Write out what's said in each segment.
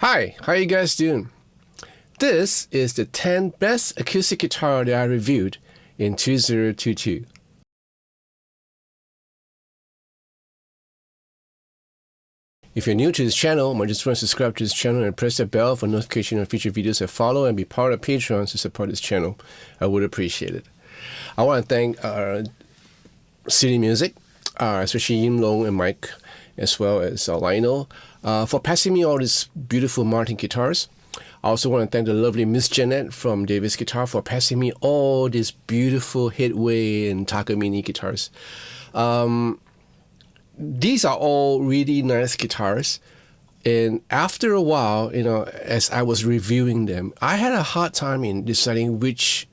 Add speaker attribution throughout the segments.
Speaker 1: Hi, how you guys doing? This is the 10 best acoustic guitar that I reviewed in 2022. If you're new to this channel, I just want to subscribe to this channel and press the bell for notification of future videos I follow and be part of Patreon to support this channel. I would appreciate it. I want to thank City Music, especially Yim Long and Mike, as well as Lionel, for passing me all these beautiful Martin guitars. I also want to thank the lovely Miss Jeanette from Davis Guitar for passing me all these beautiful Headway and Takamine guitars. These are all really nice guitars, and after a while, as I was reviewing them, I had a hard time in deciding which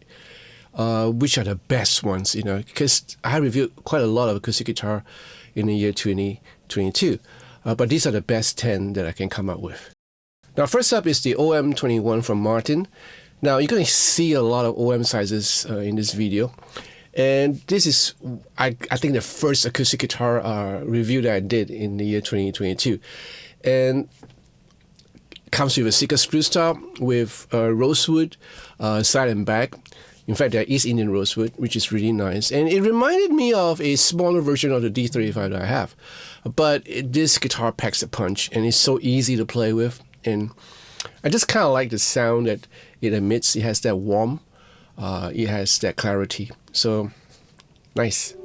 Speaker 1: are the best ones, because I reviewed quite a lot of acoustic guitar in the year 2022, but these are the best 10 that I can come up with. Now, first up is the OM21 from Martin. Now, you're going to see a lot of OM sizes in this video. And this is, I think, the first acoustic guitar review that I did in the year 2022. And it comes with a Sika spruce top with rosewood side and back. In fact, there is Indian rosewood, which is really nice. And it reminded me of a smaller version of the D35 that I have. But this guitar packs a punch, and it's so easy to play with. And I just kind of like the sound that it emits. It has that warmth. It has that clarity. So, nice.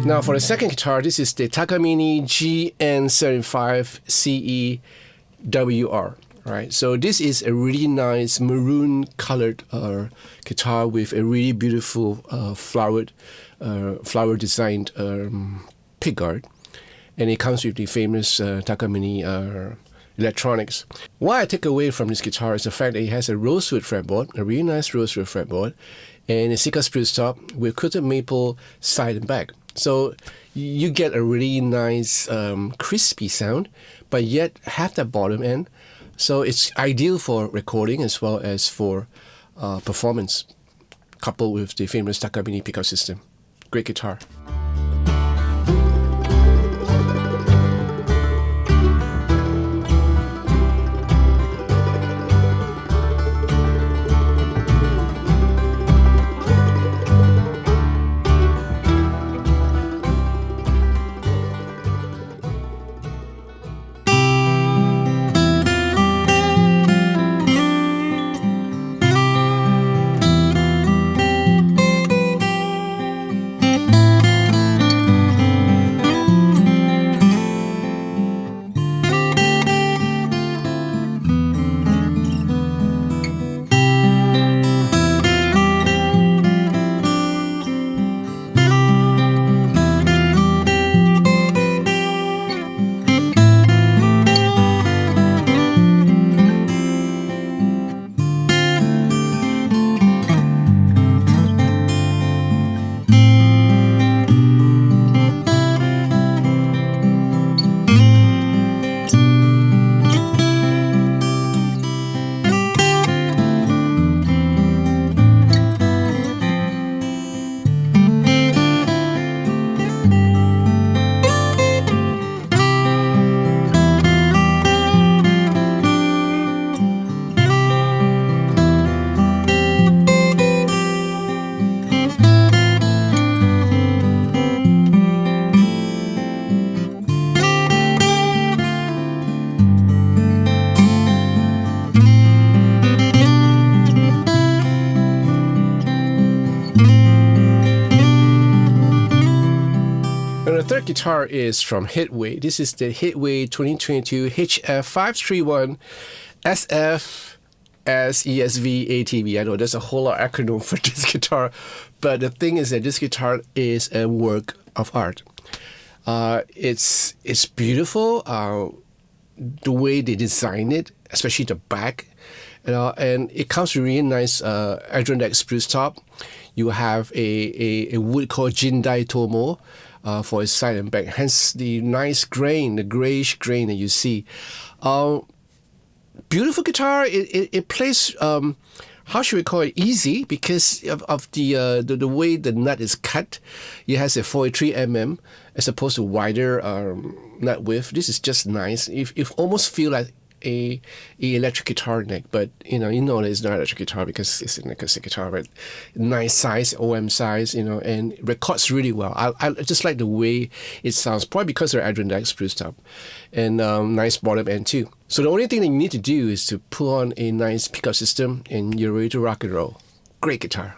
Speaker 1: Now for the second guitar, this is the Takamine GN75 CE WR. Right, so this is a really nice maroon colored guitar with a really beautiful flower designed pickguard, and it comes with the famous Takamine electronics. What I take away from this guitar is the fact that it has a rosewood fretboard, a really nice rosewood fretboard, and a Sika spruce top with coated maple side and back. So you get a really nice crispy sound, but yet have that bottom end. So it's ideal for recording as well as for performance, coupled with the famous Takamine pickup system. Great guitar. And the third guitar is from Headway. This is the Headway 2022 HF531 SF SESV ATV. I know there's a whole lot of acronym for this guitar, but the thing is that this guitar is a work of art. It's beautiful. The way they design it, especially the back, and it comes with really nice Adirondack spruce top. You have a wood called Jindai Tomo for its side and back, hence the nice grain, the grayish grain that you see. Beautiful guitar. It plays, how should we call it, easy because of the way the nut is cut. It has a 43 mm as opposed to wider nut width. This is just nice. It almost feel like a electric guitar neck, but you know that it's not electric guitar because it's an acoustic guitar, but nice size, OM size, and records really well. I just like the way it sounds, probably because they're Adirondack spruce top, and nice bottom end too. So the only thing that you need to do is to put on a nice pickup system and you're ready to rock and roll. Great guitar.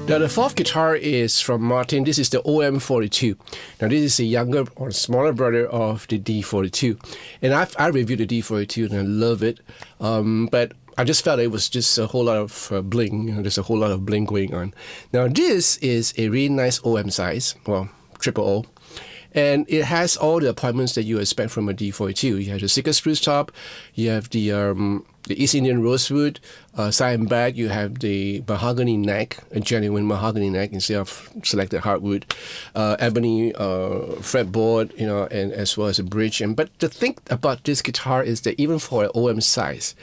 Speaker 1: Now the fourth guitar is from Martin. This is the OM42. Now this is a younger or smaller brother of the D42. And I reviewed the D42 and I love it. But I just felt it was just a whole lot of bling. There's a whole lot of bling going on. Now this is a really nice OM size, well, triple O. And it has all the appointments that you expect from a D42. You have the Sitka spruce top, you have the East Indian rosewood side and back. You have the mahogany neck, a genuine mahogany neck instead of selected hardwood, ebony fretboard, and as well as a bridge. But the thing about this guitar is that even for an OM size,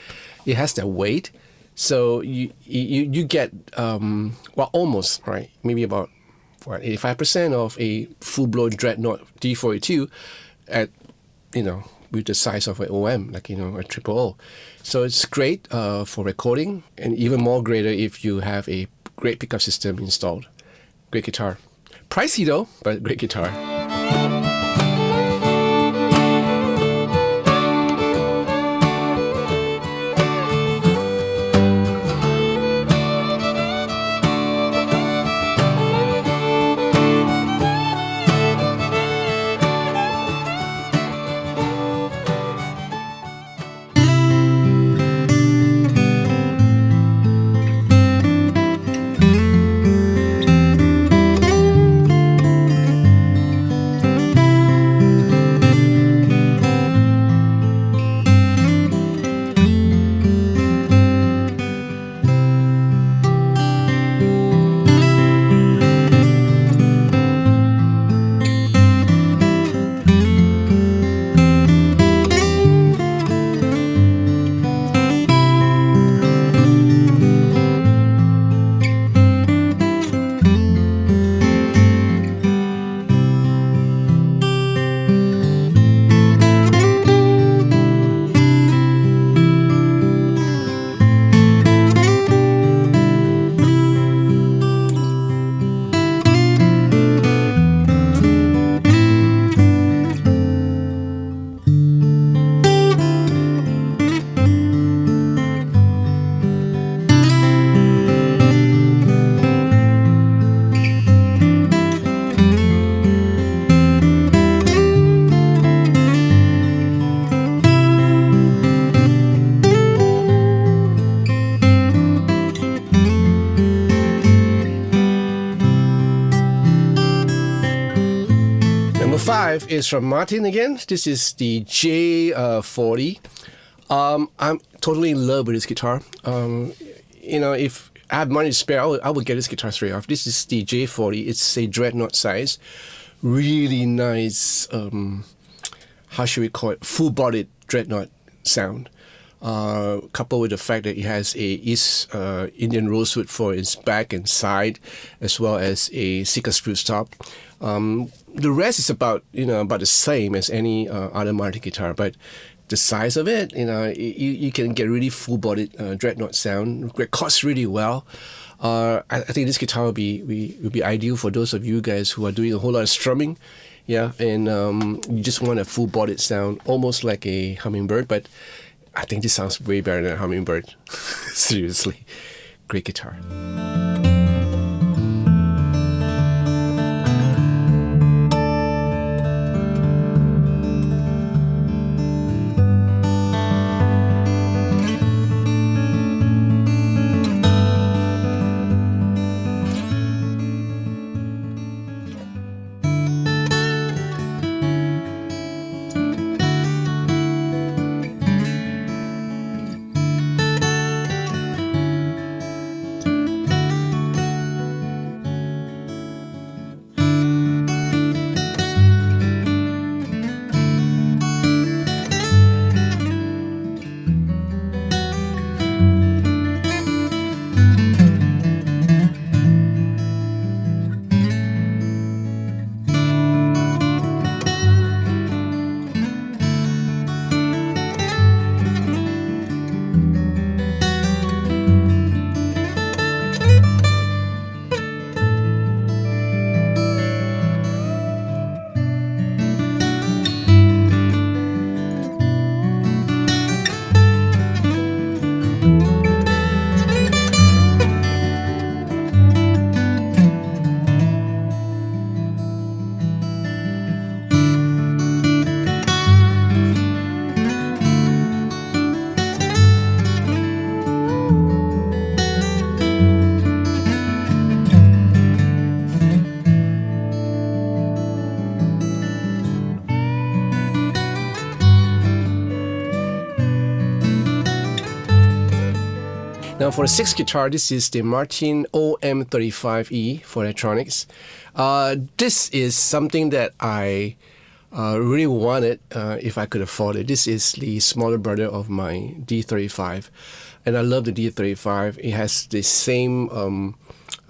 Speaker 1: it has that weight. So you get almost right, maybe about 85% of a full-blown dreadnought D42 at with the size of an OM, like a triple O. So it's great for recording, and even more greater if you have a great pickup system installed. Great guitar. Pricey though, but great guitar. is from Martin again. This is the J40. I'm totally in love with this guitar. If I have money to spare, I would get this guitar straight off. This is the J40. It's a dreadnought size. Really nice, how should we call it, full-bodied dreadnought sound. Coupled with the fact that it has a East Indian rosewood for its back and side, as well as a Sika spruce top. The rest is about the same as any other Martin guitar, but the size of it, you can get really full-bodied dreadnought sound. Records really well. I think this guitar will be ideal for those of you guys who are doing a whole lot of strumming, and you just want a full-bodied sound, almost like a hummingbird. But I think this sounds way better than a hummingbird. Seriously, great guitar. Now for the sixth guitar, this is the Martin OM35 E for electronics. This is something that I really wanted if I could afford it. This is the smaller brother of my D35, and I love the D35. It has the same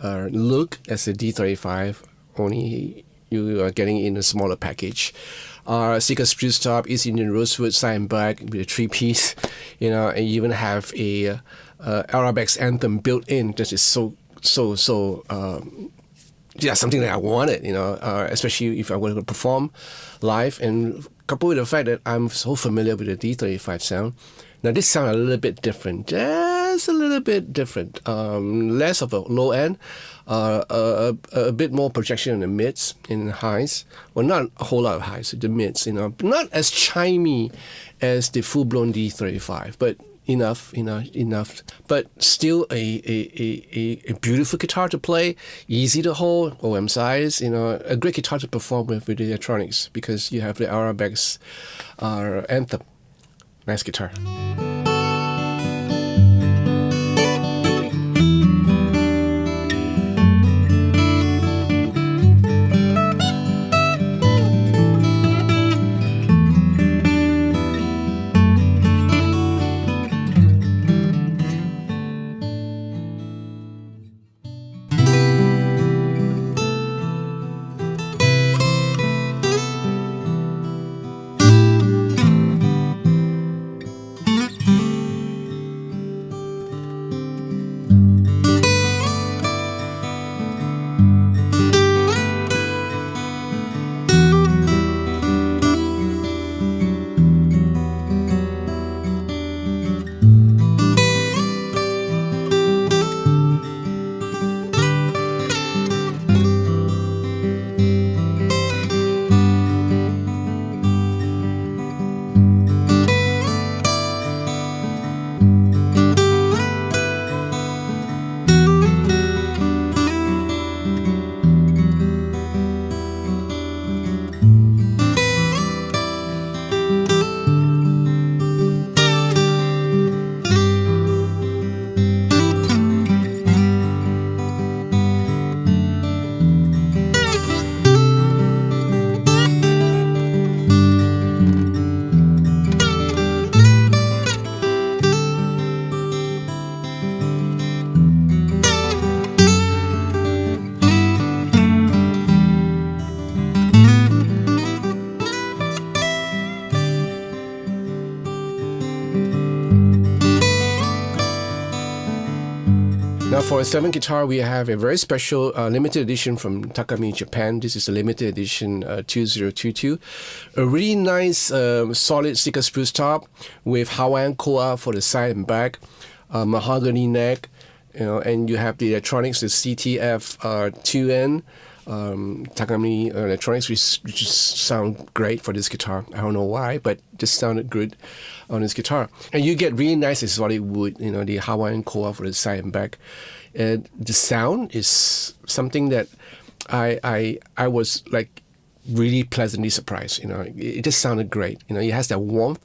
Speaker 1: look as the D35, only you are getting in a smaller package. Sika spruce top, East Indian rosewood side and back with a 3-piece, and you even have a Arabex anthem built in. That is so something that I wanted, especially if I were to perform live, and coupled with the fact that I'm so familiar with the D35 sound. Now this sounds a little bit different, just a little bit different. Less of a low end, a bit more projection in the mids and highs. Well, not a whole lot of highs, the mids, not as chimey as the full-blown D35, but enough. But still a beautiful guitar to play, easy to hold, OM size, a great guitar to perform with the electronics, because you have the Arabex anthem. Nice guitar. Now for a 7 guitar, we have a very special limited edition from Takamine, Japan. This is a limited edition 2022. A really nice solid sticker spruce top with Hawaiian koa for the side and back, mahogany neck, and you have the electronics, the CTF 2N. Takamine electronics, which just sound great for this guitar. I don't know why, but just sounded good on this guitar. And you get really nice exotic wood, the Hawaiian koa for the side and back. And the sound is something that I was like really pleasantly surprised. It just sounded great. It has that warmth,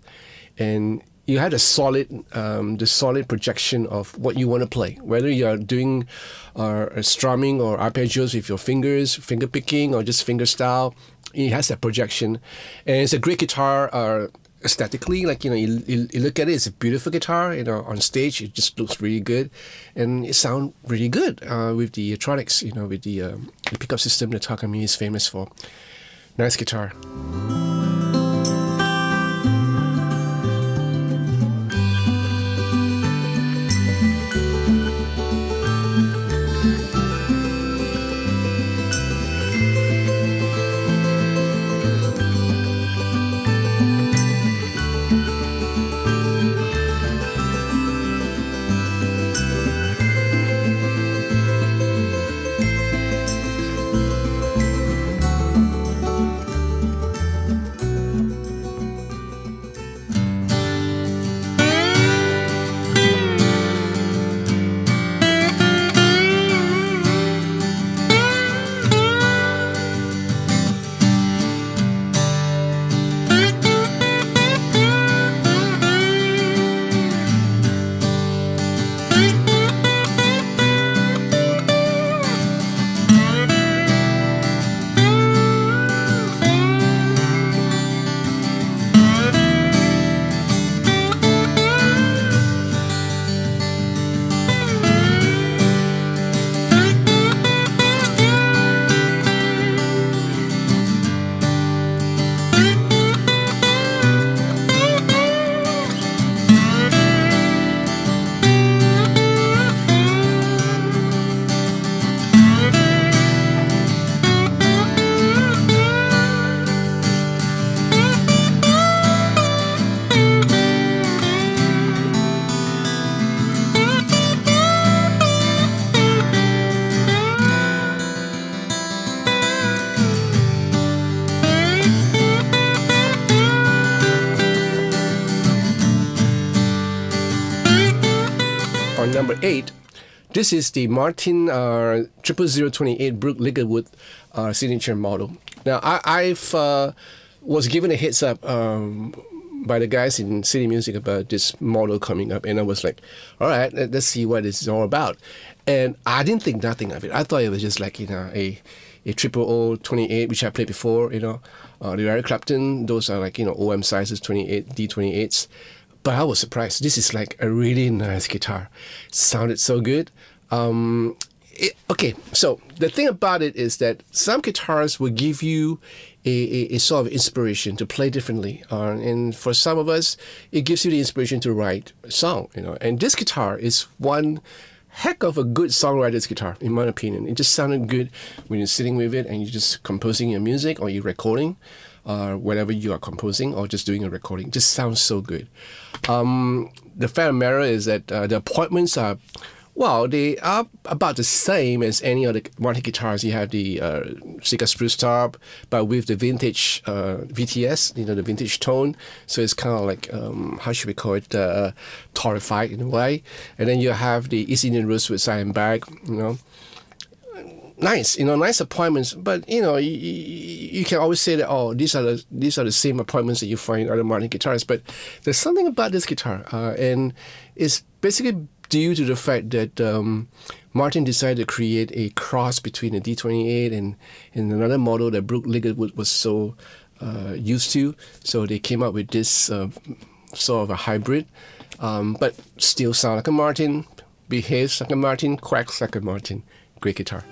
Speaker 1: and you had the solid projection of what you want to play, whether you're doing strumming or arpeggios with your fingers, finger picking, or just finger style. It has that projection, and it's a great guitar aesthetically. Like you look at it, it's a beautiful guitar. On stage it just looks really good, and it sounds really good with the electronics. With the pickup system that Takamine is famous for. Nice guitar. Number 8, this is the Martin 00028 Brooke Ligertwood signature model. Now, I've was given a heads up by the guys in City Music about this model coming up, and I was like, all right, let's see what it's all about. And I didn't think nothing of it. I thought it was just like, a 00028, which I played before, the Eric Clapton, those are like, OM sizes, 28, D28s. But I was surprised. This is like a really nice guitar. Sounded so good. Okay, so the thing about it is that some guitars will give you a sort of inspiration to play differently. And for some of us, it gives you the inspiration to write a song. And this guitar is one heck of a good songwriter's guitar, in my opinion. It just sounded good when you're sitting with it and you're just composing your music or you're recording. Whatever you are composing or just doing a recording, just sounds so good. The fact of the matter is that the appointments are, they are about the same as any other Martin guitars. You have the sticker spruce top, but with the vintage VTS, the vintage tone. So it's kind of like, how should we call it, torrified in a way. And then you have the East Indian rosewood side and back, nice, nice appointments, but you can always say that these are the same appointments that you find in other Martin guitars. But there's something about this guitar, and it's basically due to the fact that Martin decided to create a cross between a D28 and another model that Brooke Ligertwood was so used to. So they came up with this sort of a hybrid, but still sound like a Martin, behaves like a Martin, quacks like a Martin. Great guitar.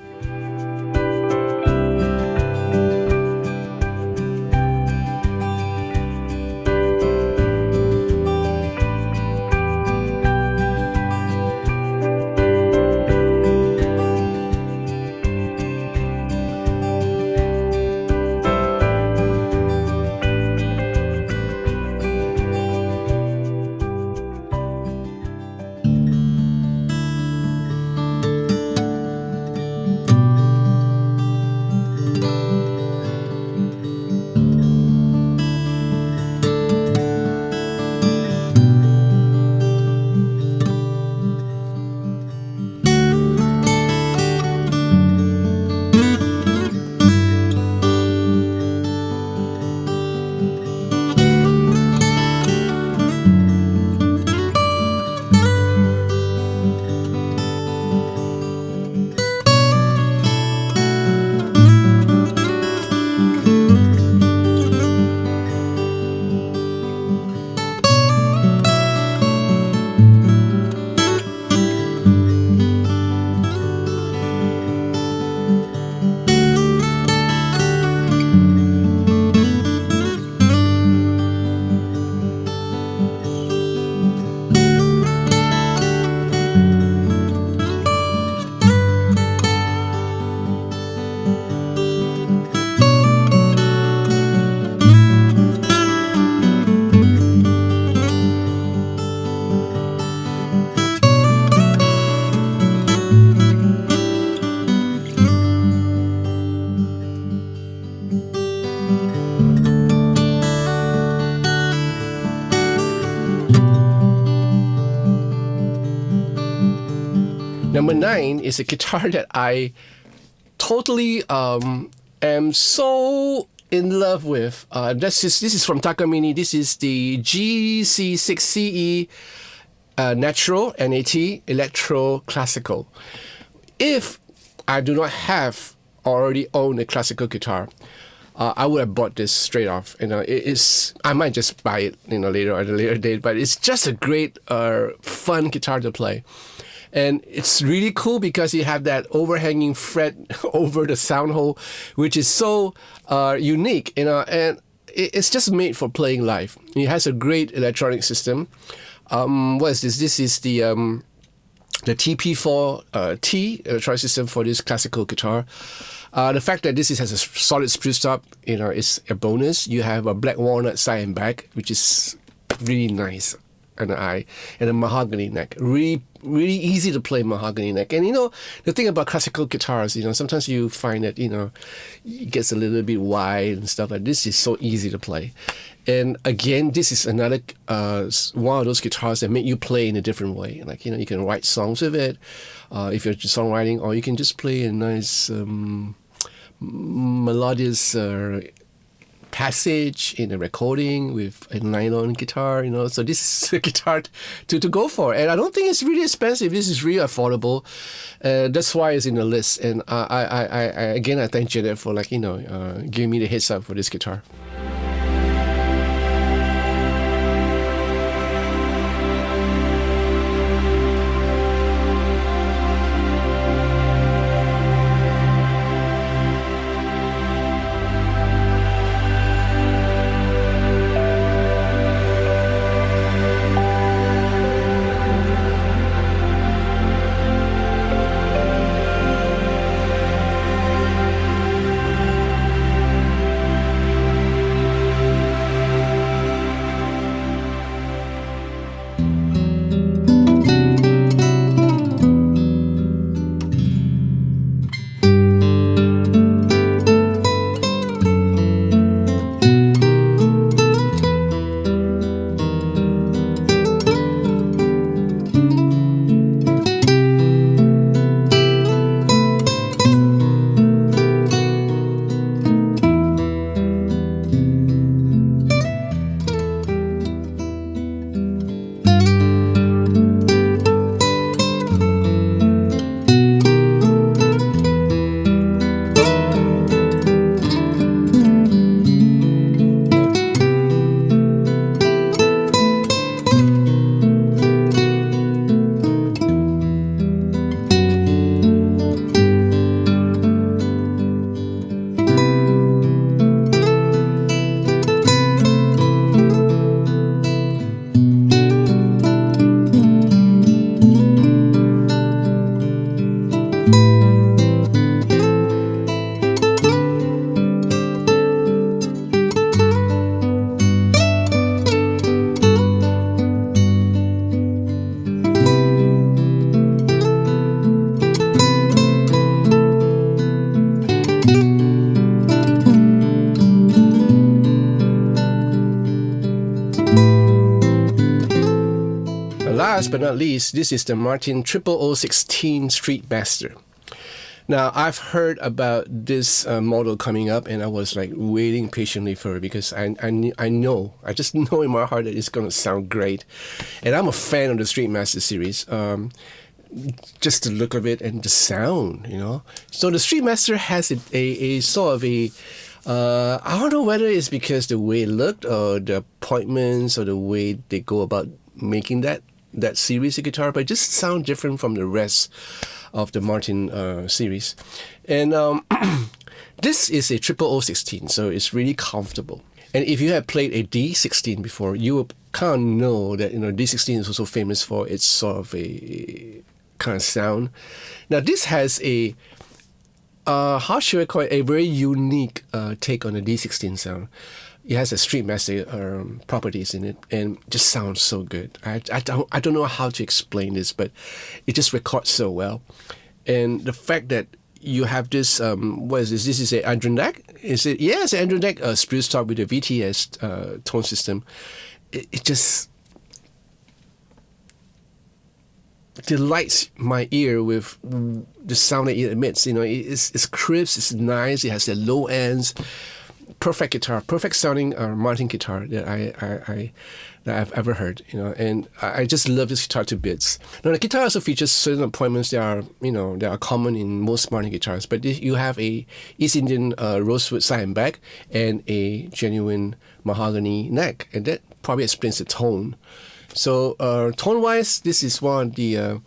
Speaker 1: Number 9 is a guitar that I totally am so in love with. This is from Takamine. This is the GC6CE Natural NAT Electro Classical. If I do not have already own a classical guitar, I would have bought this straight off. I might just buy it, later at a later date. But it's just a great, fun guitar to play, and it's really cool because you have that overhanging fret over the sound hole, which is so unique, and it's just made for playing live. It has a great electronic system. What is this? This is the TP4T electronic system for this classical guitar. The fact that this has a solid spruce top, is a bonus. You have a black walnut side and back, which is really nice, and a mahogany neck. Really, really easy to play mahogany neck. And the thing about classical guitars, sometimes you find that it gets a little bit wide and stuff. Like this is so easy to play. And again, this is another one of those guitars that make you play in a different way. Like you can write songs with it, if you're just songwriting, or you can just play a nice melodious passage in a recording with a nylon guitar. So this is a guitar to go for. And I don't think it's really expensive. This is really affordable. That's why it's in the list. And I thank Janet for giving me the heads up for this guitar. Last but not least, this is the Martin 00016 StreetMaster. Now, I've heard about this model coming up, and I was waiting patiently for it because I just know in my heart that it's going to sound great. And I'm a fan of the StreetMaster series, just the look of it and the sound, So the StreetMaster has a sort of a, I don't know whether it's because the way it looked or the appointments or the way they go about making that series of guitar, but it just sounds different from the rest of the Martin series. And this is a 00016, so it's really comfortable. And if you have played a D16 before, you will kind of know that D16 is also famous for its sort of a kind of sound. Now this has a how should I call it, a very unique take on the D16 sound. It has a StreetMaster properties in it, and just sounds so good. I don't know how to explain this, but it just records so well. And the fact that you have this, what is this? This is a Androneck. Is it? Yeah, it's an Androneck spruce top with a VTS tone system. It just delights my ear with the sound that it emits. It's crisp, it's nice, it has the low ends. Perfect guitar, perfect sounding Martin guitar that that I've ever heard. And I just love this guitar to bits. Now the guitar also features certain appointments that are common in most Martin guitars, but you have a East Indian rosewood side and back and a genuine mahogany neck, and that probably explains the tone. So tone-wise, this is one of the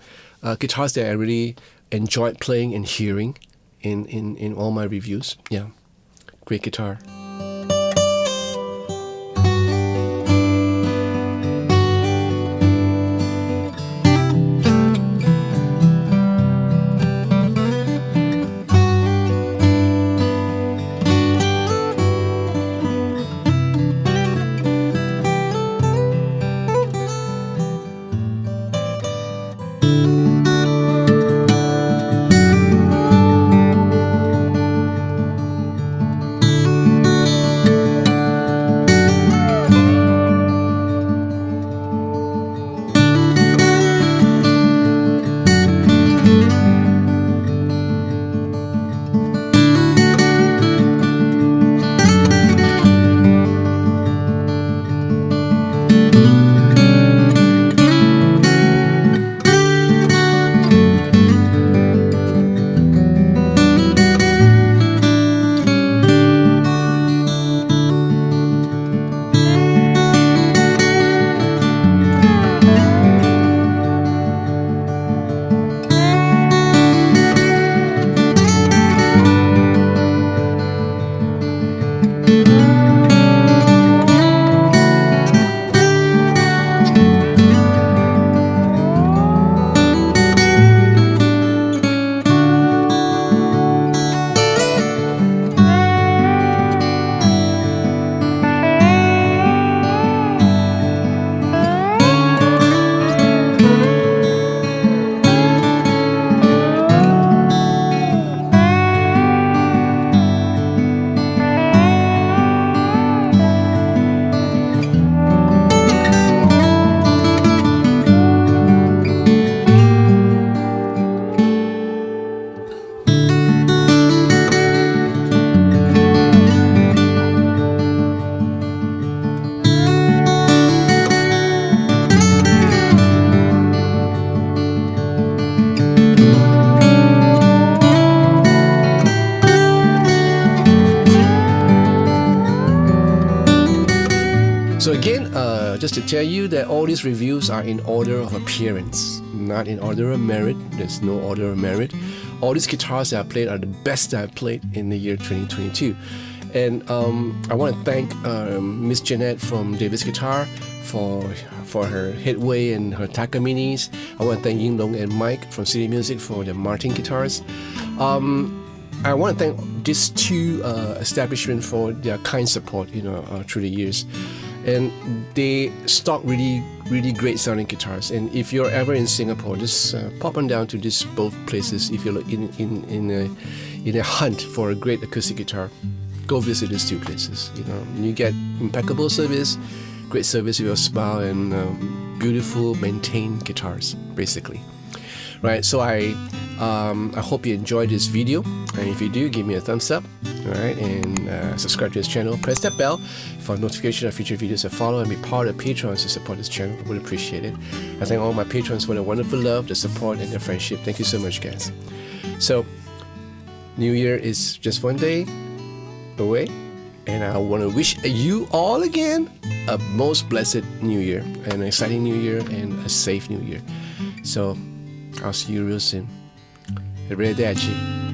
Speaker 1: guitars that I really enjoyed playing and hearing in all my reviews. Yeah, great guitar. So again, just to tell you that all these reviews are in order of appearance, not in order of merit. There's no order of merit. All these guitars that I played are the best that I played in the year 2022. And I want to thank Miss Jeanette from Davis Guitar for her Headway and her Takamines. I want to thank Ying Long and Mike from City Music for their Martin guitars. I want to thank these two establishments for their kind support, through the years. And they stock really, really great sounding guitars. And if you're ever in Singapore, just pop on down to these both places. If you're in a hunt for a great acoustic guitar, go visit these two places. You get impeccable service, great service with your smile, and beautiful maintained guitars, basically. Right, so I hope you enjoyed this video, and if you do, give me a thumbs up, alright, and subscribe to this channel, press that bell for notification of future videos, and follow and be part of Patrons to support this channel. I would appreciate it. I thank all my patrons for the wonderful love, the support, and the friendship. Thank you so much, guys. So, New Year is just one day away, and I want to wish you all again a most blessed New Year, an exciting New Year, and a safe New Year. So, I'll see you real soon. Arrivederci.